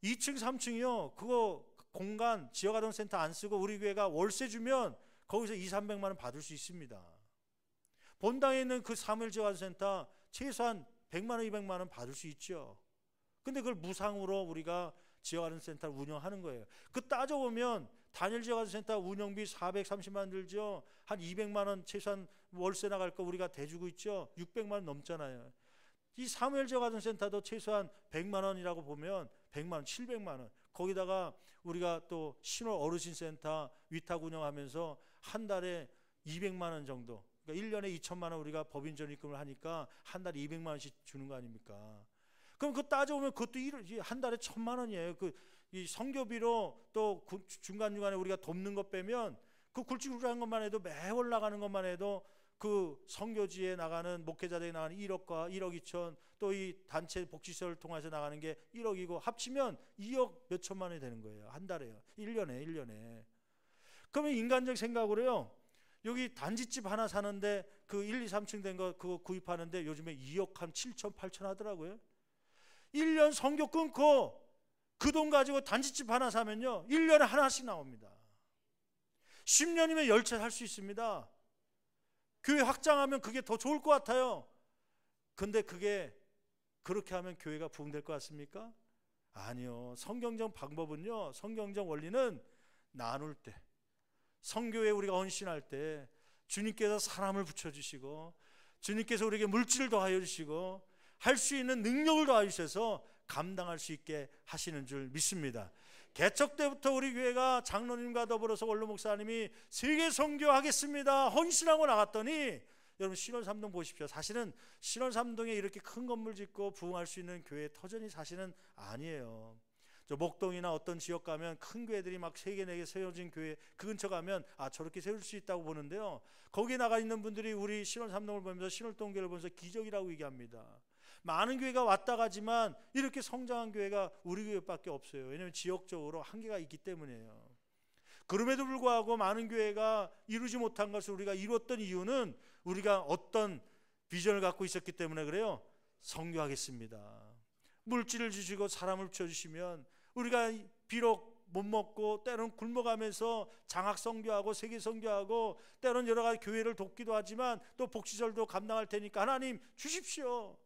2층 3층이요 그거 공간 지역아동센터 안 쓰고 우리 교회가 월세 주면 거기서 200~300만 원 받을 수 있습니다. 본당에 있는 그 사무엘 지역아동센터 최소한 100만 원 200만 원 받을 수 있죠. 근데 그걸 무상으로 우리가 지역아동센터를 운영하는 거예요. 그 따져보면 다니엘 지역아동센터 운영비 430만 원 들죠. 한 200만 원 최소한 월세 나갈 거 우리가 대주고 있죠. 600만 원 넘잖아요. 이 사무엘 지역아동센터도 최소한 100만 원이라고 보면 100만 원, 700만 원. 거기다가 우리가 또 신월 어르신센터 위탁 운영하면서 한 달에 200만 원 정도, 그러니까 1년에 2천만 원 우리가 법인 전입금을 하니까 한 달에 200만 원씩 주는 거 아닙니까? 그럼 그거 따져보면 그것도 한 달에 1,000만 원이에요. 이 선교비로 또 중간중간에 우리가 돕는 것 빼면 그 굵직굵직한 것만 해도 매월 나가는 것만 해도 그 선교지에 나가는 목회자들이 나가는 1억과 1억 2천, 또 이 단체 복지시설을 통해서 나가는 게 1억이고 합치면 2억 몇 천만 원이 되는 거예요. 한 달에요. 1년에. 그러면 인간적 생각으로요. 여기 단지집 하나 사는데 그 1, 2, 3층 된 거 그거 구입하는데 요즘에 2억 한 7천, 8천 하더라고요. 1년 선교 끊고 그 돈 가지고 단지집 하나 사면요 1년에 하나씩 나옵니다. 10년이면 10채 살 수 있습니다. 교회 확장하면 그게 더 좋을 것 같아요. 근데 그게 그렇게 하면 교회가 부흥될 것 같습니까? 아니요. 성경적 방법은요, 성경적 원리는 나눌 때, 성교에 우리가 헌신할 때 주님께서 사람을 붙여주시고 주님께서 우리에게 물질을 더하여 주시고 할 수 있는 능력을 더하여 주셔서 감당할 수 있게 하시는 줄 믿습니다. 개척 때부터 우리 교회가 장로님과 더불어서 원로 목사님이 세계 선교하겠습니다 헌신하고 나갔더니, 여러분 신월 3동 보십시오. 사실은 신월 3동에 이렇게 큰 건물 짓고 부흥할 수 있는 교회 터전이 사실은 아니에요. 저 목동이나 어떤 지역 가면 큰 교회들이 막 3개, 4개 세워진 교회 그 근처 가면 저렇게 세울 수 있다고 보는데요, 거기에 나가 있는 분들이 우리 신월 3동을 보면서 신월동교를 보면서 기적이라고 얘기합니다. 많은 교회가 왔다 가지만 이렇게 성장한 교회가 우리 교회밖에 없어요. 왜냐하면 지역적으로 한계가 있기 때문이에요. 그럼에도 불구하고 많은 교회가 이루지 못한 것을 우리가 이루었던 이유는 우리가 어떤 비전을 갖고 있었기 때문에 그래요. 선교하겠습니다. 물질을 주시고 사람을 붙여주시면 우리가 비록 못 먹고 때로는 굶어가면서 장학 선교하고 세계 선교하고 때로는 여러 가지 교회를 돕기도 하지만 또 복지절도 감당할 테니까 하나님 주십시오.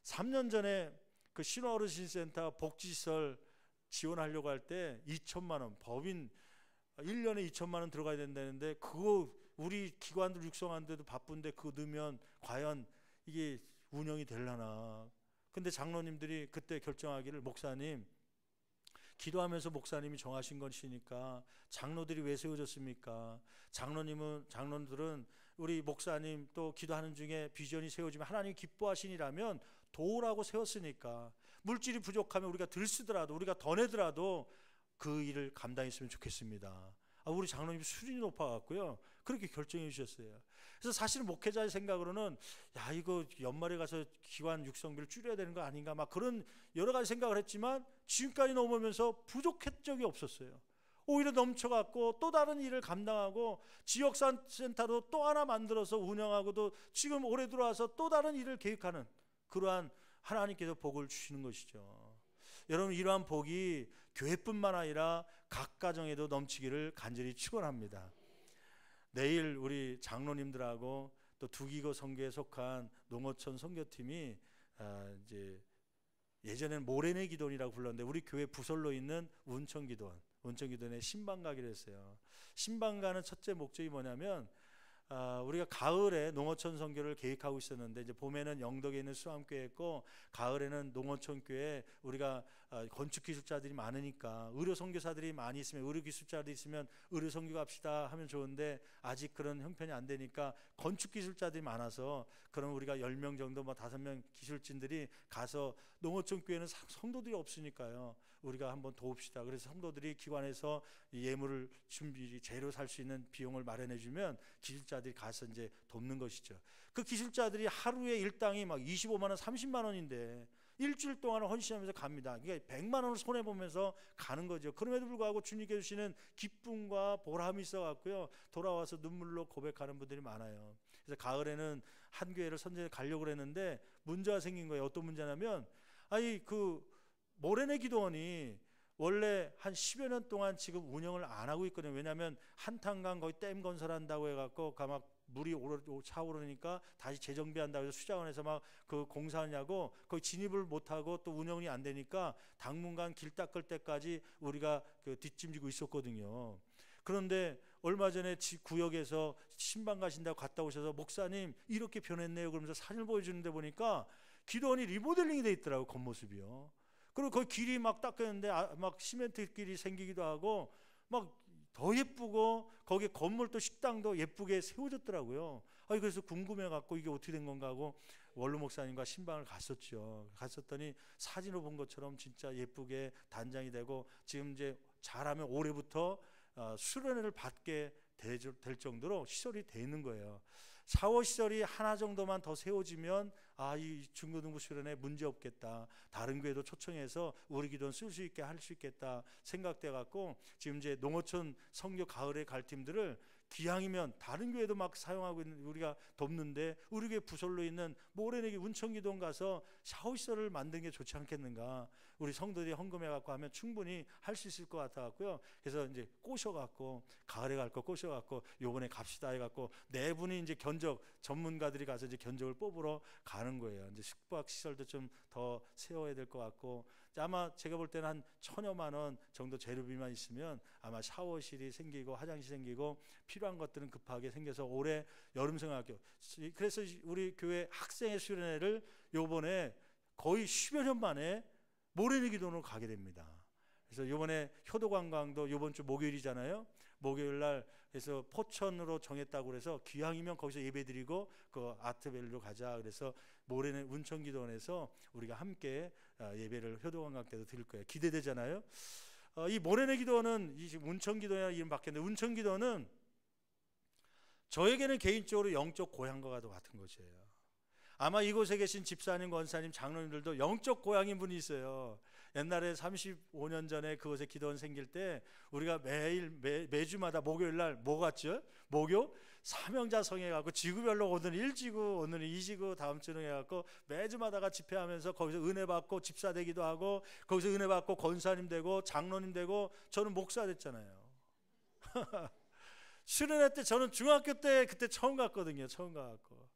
3년 전에 그 신화어르신센터 복지시설 지원하려고 할 때 2천만 원, 법인 1년에 2천만 원 들어가야 된다는데, 그거 우리 기관들 육성하는데도 바쁜데 그거 넣으면 과연 이게 운영이 되려나. 근데 장로님들이 그때 결정하기를, 목사님, 기도하면서 목사님이 정하신 것이니까 장로들이 왜 세워졌습니까? 장로들은 우리 목사님 또 기도하는 중에 비전이 세워지면 하나님 기뻐하시니라면 도우라고 세웠으니까, 물질이 부족하면 우리가 들쓰더라도, 우리가 더 내더라도 그 일을 감당했으면 좋겠습니다. 우리 장로님 수준이 높아갖고요, 그렇게 결정해 주셨어요. 그래서 사실은 목회자의 생각으로는, 야, 이거 연말에 가서 기관 육성비를 줄여야 되는 거 아닌가, 막 그런 여러 가지 생각을 했지만 지금까지 넘으면서 부족한 적이 없었어요. 오히려 넘쳐갖고 또 다른 일을 감당하고, 지역센터도 또 하나 만들어서 운영하고도 지금 올해 들어와서 또 다른 일을 계획하는, 그러한 하나님께서 복을 주시는 것이죠. 여러분, 이러한 복이 교회뿐만 아니라 각 가정에도 넘치기를 간절히 축원합니다. 내일 우리 장로님들하고 또 두기고 선교에 속한 농어촌 선교팀이 이제 예전에는 모래내 기도원이라고 불렀는데, 우리 교회 부설로 있는 운천기도원에 신방 가기로 했어요. 신방 가는 첫째 목적이 뭐냐면, 우리가 가을에 농어촌 선교를 계획하고 있었는데, 이제 봄에는 영덕에 있는 수암교회 했고, 가을에는 농어촌교회, 우리가 건축기술자들이 많으니까 의료 선교사들이 많이 있으면, 의료 기술자들이 있으면 의료 선교 갑시다 하면 좋은데, 아직 그런 형편이 안 되니까 건축기술자들이 많아서, 그럼 우리가 10명 정도, 5명 기술진들이 가서, 농어촌교회는 성도들이 없으니까요, 우리가 한번 도웁시다. 그래서 성도들이 기관에서 예물을 준비, 재료 살 수 있는 비용을 마련해 주면 기술자들이 가서 이제 돕는 것이죠. 그 기술자들이 하루에 일당이 막 25만 원, 30만 원인데 일주일 동안 헌신하면서 갑니다. 그러니까 100만 원을 손해 보면서 가는 거죠. 그럼에도 불구하고 주님께 주시는 기쁨과 보람이 있어 갖고요, 돌아와서 눈물로 고백하는 분들이 많아요. 그래서 가을에는 한 교회를 선전해 가려고 했는데 문제가 생긴 거예요. 어떤 문제냐면, 그 모래내 기도원이 원래 한 10여 년 동안 지금 운영을 안 하고 있거든요. 왜냐하면 한탄강 거기 댐 건설한다고 해갖고 막 물이 차오르니까 다시 재정비한다고 해서 수자원에서 막 그 공사하냐고 거기 진입을 못하고 또 운영이 안 되니까 당분간 길 닦을 때까지 우리가 그 뒷짐지고 있었거든요. 그런데 얼마 전에 구역에서 신방 가신다고 갔다 오셔서, 목사님 이렇게 변했네요 그러면서 사진을 보여주는데, 보니까 기도원이 리모델링이 돼 있더라고, 겉모습이요. 그리고 거기 길이 막 닦였는데 막 시멘트 길이 생기기도 하고 막 더 예쁘고, 거기 건물도 식당도 예쁘게 세워졌더라고요. 그래서 궁금해갖고 이게 어떻게 된 건가 하고 원로 목사님과 신방을 갔었죠. 갔었더니 사진으로 본 것처럼 진짜 예쁘게 단장이 되고, 지금 이제 잘하면 올해부터 수련회를 받게 될 정도로 시설이 돼 있는 거예요. 샤워 시설이 하나 정도만 더 세워지면, 이 중고등부 수련회 문제 없겠다, 다른 교회도 초청해서 우리 기도원 쓸 수 있게 할 수 있겠다 생각돼 갖고, 지금 이제 농어촌 선교 가을에 갈 팀들을 기왕이면 다른 교회도 막 사용하고 있는, 우리가 돕는데 우리 교회 부설로 있는 모래내기 운천기도원 가서 샤워시설을 만드는 게 좋지 않겠는가. 우리 성도들이 헌금해 갖고 하면 충분히 할 수 있을 것 같아 갖고요. 그래서 이제 꼬셔갖고, 가을에 갈 거 꼬셔갖고 요번에 갑시다 해갖고 네 분이 이제 견적 전문가들이 가서 이제 견적을 뽑으러 가는 거예요. 이제 숙박 시설도 좀 더 세워야 될 것 같고, 아마 제가 볼 때는 한 1,000여만 원 정도 재료비만 있으면 아마 샤워실이 생기고 화장실 생기고 필요한 것들은 급하게 생겨서 올해 여름성학교, 그래서 우리 교회 학생의 수련회를 요번에 거의 10여 년 만에 모래내 기도원으로 가게 됩니다. 그래서 요번에 효도관광도 요번 주 목요일이잖아요. 목요일 날 그래서 포천으로 정했다고 그래서 기왕이면 거기서 예배드리고 그 아트밸리로 가자. 그래서 모래내 운천기도원에서 우리가 함께 예배를 효도관광 때도 드릴 거예요. 기대되잖아요. 이 모래내 기도원은 이 운천기도원이라는 이름 바뀌었는데, 운천기도원은 저에게는 개인적으로 영적 고향과 같은 곳이에요. 아마 이곳에 계신 집사님, 권사님, 장로님들도 영적 고향인 분이 있어요. 옛날에 35년 전에 그곳에 기도원 생길 때 우리가 매주마다 목요일 날 뭐 갔죠? 목요 사명자성에 가고, 지구별로 오늘은 1지구, 오늘은 2지구, 다음 주는 해갖고 매주마다가 집회하면서 거기서 은혜 받고 집사 되기도 하고, 거기서 은혜 받고 권사님 되고 장로님 되고, 저는 목사 됐잖아요. 수련회 때 저는 중학교 때 그때 처음 갔거든요. 처음 가갖고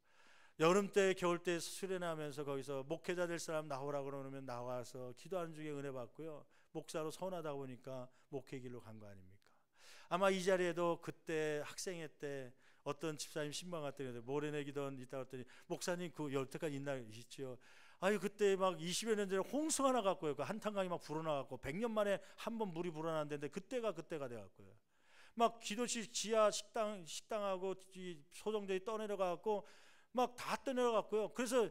여름 때 겨울 때 수련하면서 거기서 목회자 될 사람 나오라고 그러면 나와서 기도하는 중에 은혜 받고요. 목사로 선하다 보니까 목회 길로 간 거 아닙니까? 아마 이 자리에도 그때 학생회 때 어떤 집사님 신방 갔더니 모래내 기도원 있다고 했더니 목사님 그 여태까지 있나요? 있지요. 아유 그때 막 20여 년 전에 홍수 하나 갖고요. 그 한탄강이 막 불어나갖고 100년 만에 한 번 물이 불어났는데 그때가 돼갖고요. 막 기도실 지하 식당하고 소정들이 떠내려가갖고 막 다 떠내려갔고요. 그래서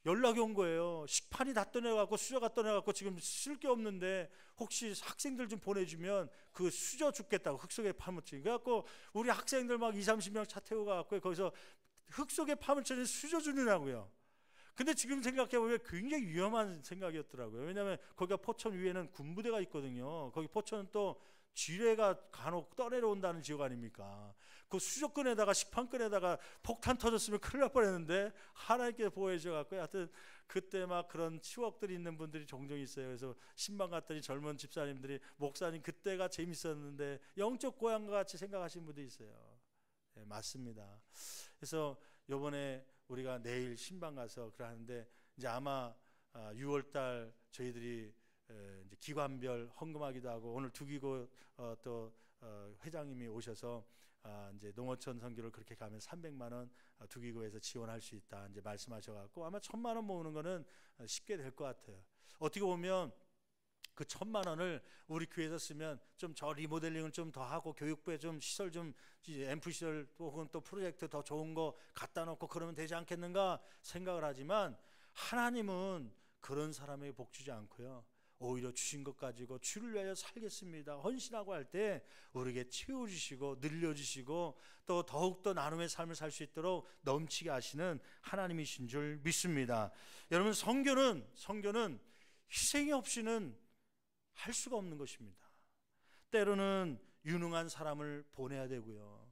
연락이 온 거예요. 식판이 다 떠내려갔고 수저가 떠내려갔고 지금 쓸 게 없는데 혹시 학생들 좀 보내주면 그 수저 죽겠다고 흙 속에 파묻힌. 그래갖고 우리 학생들 막 20-30명 차 태워 가갖고 거기서 흙 속에 파묻혀진 수저 주느라고요. 근데 지금 생각해보면 굉장히 위험한 생각이었더라고요. 왜냐하면 거기가 포천 위에는 군부대가 있거든요. 거기 포천은 또 지뢰가 간혹 떠내려온다는 지역 아닙니까? 그 수족근에다가 식판근에다가 폭탄 터졌으면 큰일 날 뻔했는데 하나님께 보호해 주셔갖고 하여튼 그때 막 그런 추억들이 있는 분들이 종종 있어요. 그래서 신방 갔더니 젊은 집사님들이 목사님 그때가 재밌었는데 영적 고향과 같이 생각하시는 분도 있어요. 네, 맞습니다. 그래서 요번에 우리가 내일 신방 가서 그러는데 이제 아마 6월달 저희들이 이제 기관별 헌금하기도 하고 오늘 두기고 또 회장님이 오셔서 이제 농어촌 선교를 그렇게 가면 300만 원 두기고에서 지원할 수 있다 이제 말씀하셔갖고 아마 1,000만 원 모으는 거는 쉽게 될 것 같아요. 어떻게 보면 그 1,000만 원을 우리 교회에서 쓰면 좀 저 리모델링을 좀 더 하고 교육부에 좀 시설 좀 앰프 시설 혹은 또 프로젝트 더 좋은 거 갖다 놓고 그러면 되지 않겠는가 생각을 하지만 하나님은 그런 사람에게 복 주지 않고요. 오히려 주신 것 가지고 주를 위하여 살겠습니다 헌신하고 할 때 우리에게 채워주시고 늘려주시고 또 더욱더 나눔의 삶을 살 수 있도록 넘치게 하시는 하나님이신 줄 믿습니다. 여러분 선교는 희생이 없이는 할 수가 없는 것입니다. 때로는 유능한 사람을 보내야 되고요.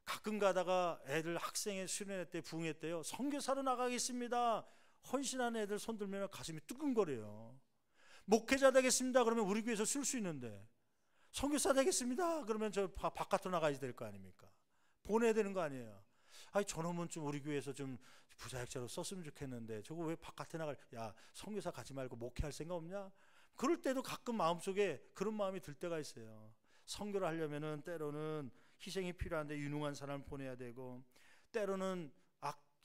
가끔 가다가 애들 학생회 수련회 때 부흥했대요. 선교사로 나가겠습니다. 헌신하는 애들 손 들면 가슴이 뜨끔거려요. 목회자 되겠습니다 그러면 우리 교회에서 쓸 수 있는데 선교사 되겠습니다 그러면 저 바깥으로 나가야 될 거 아닙니까? 보내야 되는 거 아니에요. 아니 저놈은 좀 우리 교회에서 좀 부자역자로 썼으면 좋겠는데 저거 왜 바깥에 나갈 야 선교사 가지 말고 목회할 생각 없냐? 그럴 때도 가끔 마음속에 그런 마음이 들 때가 있어요. 선교를 하려면은 때로는 희생이 필요한데 유능한 사람을 보내야 되고 때로는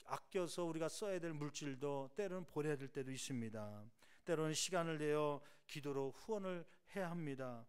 아껴서 우리가 써야 될 물질도 때로는 보내야 될 때도 있습니다. 때로는 시간을 내어 기도로 후원을 해야 합니다.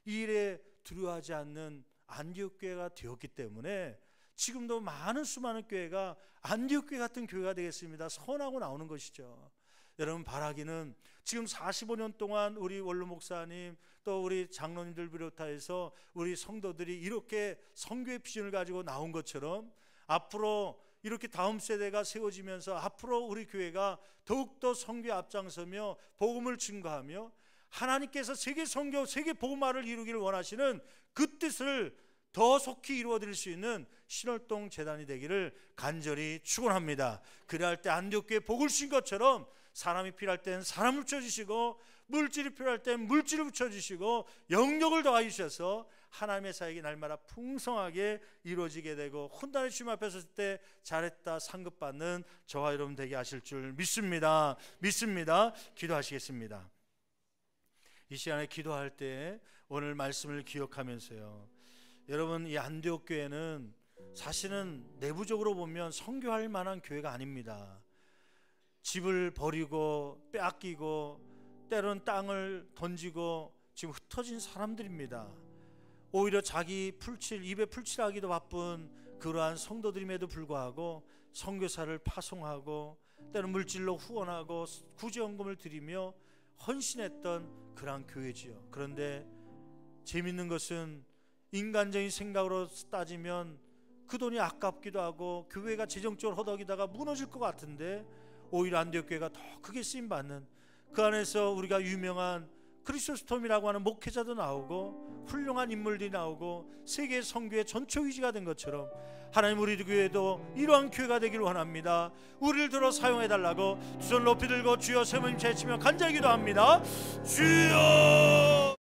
이 일에 두려워하지 않는 안디옥 교회가 되었기 때문에 지금도 수많은 교회가 안디옥 교회 같은 교회가 되겠습니다. 선하고 나오는 것이죠. 여러분 바라기는 지금 45년 동안 우리 원로 목사님 또 우리 장로님들 비롯해서 우리 성도들이 이렇게 선교의 비전을 가지고 나온 것처럼 앞으로 이렇게 다음 세대가 세워지면서 앞으로 우리 교회가 더욱더 선교에 앞장서며 복음을 증거하며 하나님께서 세계 선교, 세계 복음화를 이루기를 원하시는 그 뜻을 더 속히 이루어드릴 수 있는 신월동 재단이 되기를 간절히 축원합니다. 그래야 할 때 안디옥교회 복을 주신 것처럼 사람이 필요할 땐 사람을 붙여주시고 물질이 필요할 땐 물질을 붙여주시고 영역을 더하여 주셔서 하나님의 사역이 날마다 풍성하게 이루어지게 되고 혼단의 주님 앞에 섰을 때 잘했다 상급받는 저와 여러분 되게 하실 줄 믿습니다. 기도하시겠습니다. 이 시간에 기도할 때 오늘 말씀을 기억하면서요, 여러분 이 안디옥 교회는 사실은 내부적으로 보면 선교할 만한 교회가 아닙니다. 집을 버리고 빼앗기고 때로는 땅을 던지고 지금 흩어진 사람들입니다. 오히려 자기 입에 풀칠하기도 바쁜 그러한 성도들임에도 불구하고 선교사를 파송하고 때로는 물질로 후원하고 구제연금을 드리며 헌신했던 그러한 교회지요. 그런데 재밌는 것은 인간적인 생각으로 따지면 그 돈이 아깝기도 하고 교회가 재정적으로 허덕이다가 무너질 것 같은데 오히려 안디옥 교회가 더 크게 쓰임받는, 그 안에서 우리가 유명한 크리스토스톰이라고 하는 목회자도 나오고 훌륭한 인물들이 나오고 세계 선교의 전초 위지가 된 것처럼 하나님 우리 교회도 이러한 교회가 되기를 원합니다. 우리를 들어 사용해달라고 두 손 높이 들고 주여 세 번 제치며 간절히 기도합니다. 주여